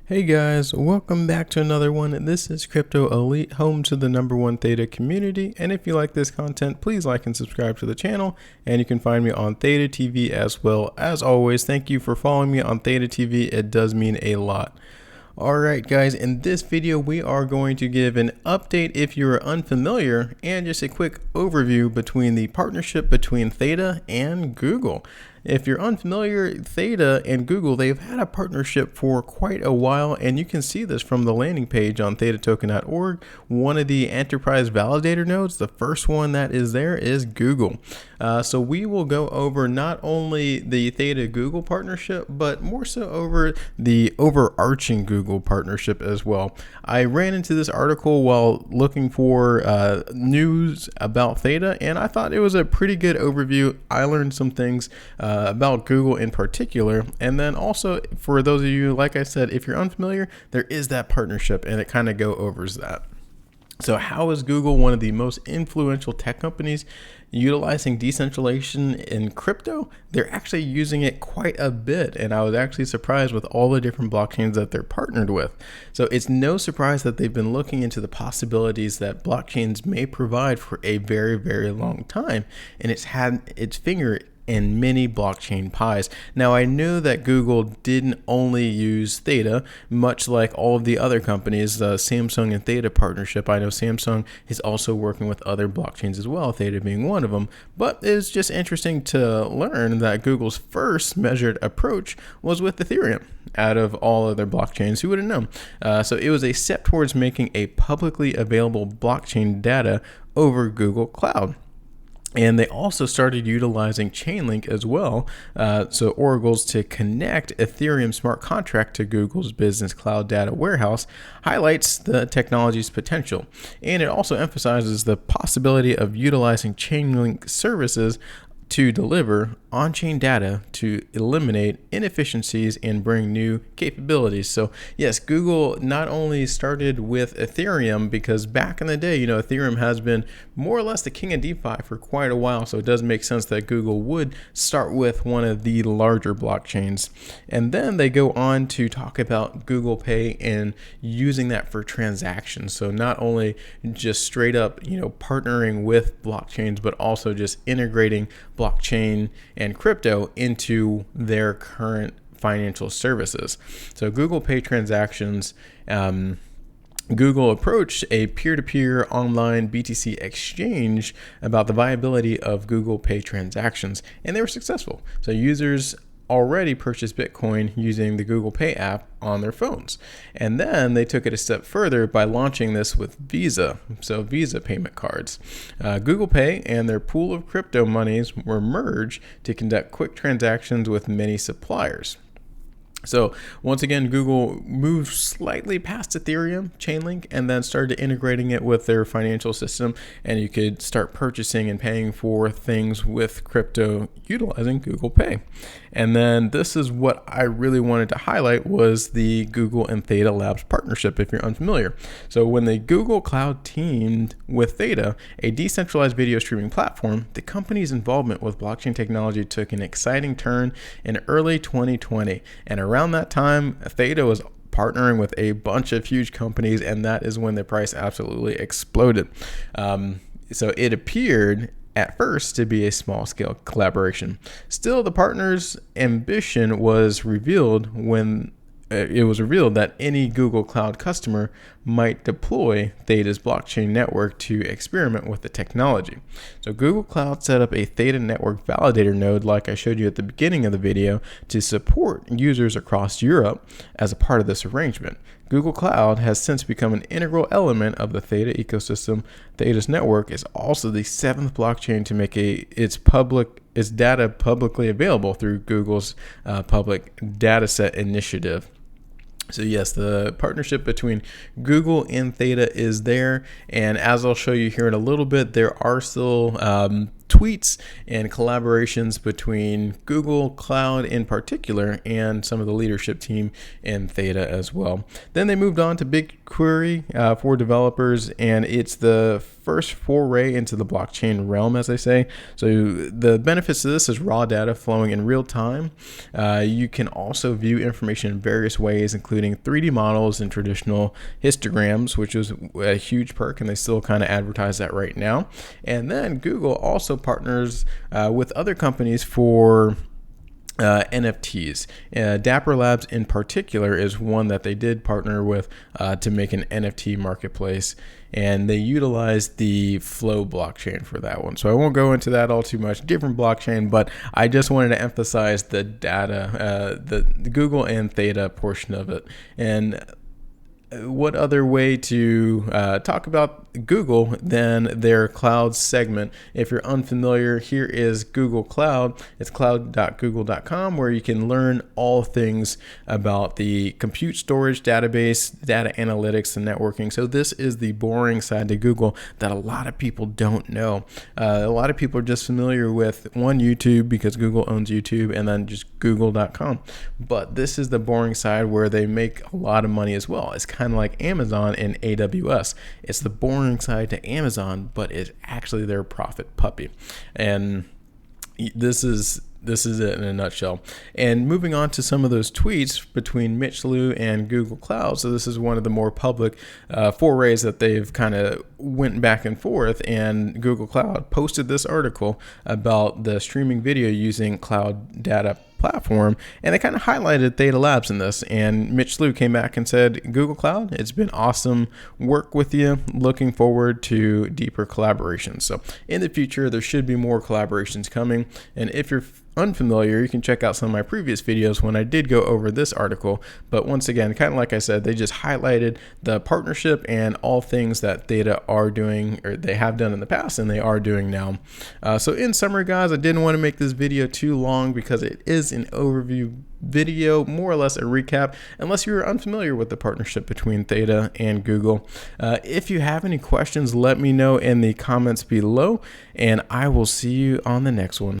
Hey guys, welcome back to another one. This is Crypto Elite, home to the #1 Theta community. And if you like this content, please like and subscribe to the channel. And you can find me on Theta TV as well. As always, thank you for following me on Theta TV. It does mean a lot. Alright guys, in this video we are going to give an update if you're unfamiliar and just a quick overview between the partnership between Theta and Google. If you're unfamiliar, Theta and Google, they've had a partnership for quite a while, and you can see this from the landing page on thetatoken.org. One of the enterprise validator nodes, the first one that is there, is Google. So we will go over not only the Theta-Google partnership, but more so over the overarching Google partnership as well. I ran into this article while looking for news about Theta, and I thought it was a pretty good overview. I learned some things about Google in particular, and then also for those of you, like I said, if you're unfamiliar, there is that partnership, and it kind of go over that. So how is Google one of the most influential tech companies utilizing decentralization in crypto? They're actually using it quite a bit, and I was actually surprised with all the different blockchains that they're partnered with. So it's no surprise that they've been looking into the possibilities that blockchains may provide for a very, very long time, and it's had its finger in many blockchain pies. Now, I knew that Google didn't only use Theta, much like all of the other companies, the Samsung and Theta partnership. I know Samsung is also working with other blockchains as well, Theta being one of them, but it's just interesting to learn that Google's first measured approach was with Ethereum. Out of all other blockchains, who would have known? So it was a step towards making a publicly available blockchain data over Google Cloud. And they also started utilizing Chainlink as well, so oracles to connect Ethereum smart contract to Google's business cloud data warehouse highlights the technology's potential. And it also emphasizes the possibility of utilizing Chainlink services to deliver on-chain data to eliminate inefficiencies and bring new capabilities. So yes, Google not only started with Ethereum, because back in the day, Ethereum has been more or less the king of DeFi for quite a while. So it does make sense that Google would start with one of the larger blockchains. And then they go on to talk about Google Pay and using that for transactions. So not only just straight up, partnering with blockchains, but also just integrating blockchain and crypto into their current financial services. So Google Pay transactions, Google approached a peer-to-peer online BTC exchange about the viability of Google Pay transactions, and they were successful. So users already purchased Bitcoin using the Google Pay app on their phones. And then they took it a step further by launching this with Visa, so Visa payment cards. Google Pay and their pool of crypto monies were merged to conduct quick transactions with many suppliers. So once again, Google moved slightly past Ethereum, Chainlink, and then started integrating it with their financial system, and you could start purchasing and paying for things with crypto utilizing Google Pay. And then this is what I really wanted to highlight was the Google and Theta Labs partnership, if you're unfamiliar. So when the Google Cloud teamed with Theta, a decentralized video streaming platform, the company's involvement with blockchain technology took an exciting turn in early 2020. And around that time, Theta was partnering with a bunch of huge companies, and that is when the price absolutely exploded. So it appeared at first to be a small-scale collaboration. Still, the partners' ambition was revealed when it was revealed that any Google Cloud customer might deploy Theta's blockchain network to experiment with the technology. So Google Cloud set up a Theta network validator node, like I showed you at the beginning of the video, to support users across Europe as a part of this arrangement. Google Cloud has since become an integral element of the Theta ecosystem. Theta's network is also the 7th blockchain to make its data publicly available through Google's public dataset initiative. So yes, the partnership between Google and Theta is there, and as I'll show you here in a little bit, there are still tweets and collaborations between Google Cloud in particular and some of the leadership team in Theta as well. Then they moved on to BigQuery for developers, and it's the first foray into the blockchain realm, as they say. So the benefits to this is raw data flowing in real time. You can also view information in various ways, including 3D models and traditional histograms, which is a huge perk, and they still kind of advertise that right now. And then Google also partners with other companies for NFTs. Dapper Labs in particular is one that they did partner with to make an NFT marketplace, and they utilized the Flow blockchain for that one. So I won't go into that all too much, different blockchain, but I just wanted to emphasize the data, the Google and Theta portion of it. And what other way to talk about Google than their cloud segment? If you're unfamiliar, here is Google Cloud. It's cloud.google.com, where you can learn all things about the compute storage, database, data analytics, and networking. So this is the boring side to Google that a lot of people don't know. A lot of people are just familiar with YouTube, because Google owns YouTube, and then just google.com. But this is the boring side where they make a lot of money as well. It's kind of like Amazon and AWS. It's the boring side to Amazon, but it's actually their profit puppy. And this is it in a nutshell. And moving on to some of those tweets between Mitch Liu and Google Cloud. So this is one of the more public forays that they've kind of went back and forth. And Google Cloud posted this article about the streaming video using cloud data platform, and they kind of highlighted Theta Labs in this. And Mitch Liu came back and said, Google Cloud, it's been awesome work with you. Looking forward to deeper collaborations. So in the future, there should be more collaborations coming. And if you're unfamiliar, you can check out some of my previous videos when I did go over this article. But once again, kind of like I said, they just highlighted the partnership and all things that Theta are doing, or they have done in the past and they are doing now. So in summary, guys, I didn't want to make this video too long because it is an overview video, more or less a recap, unless you're unfamiliar with the partnership between Theta and Google. If you have any questions, let me know in the comments below, and I will see you on the next one.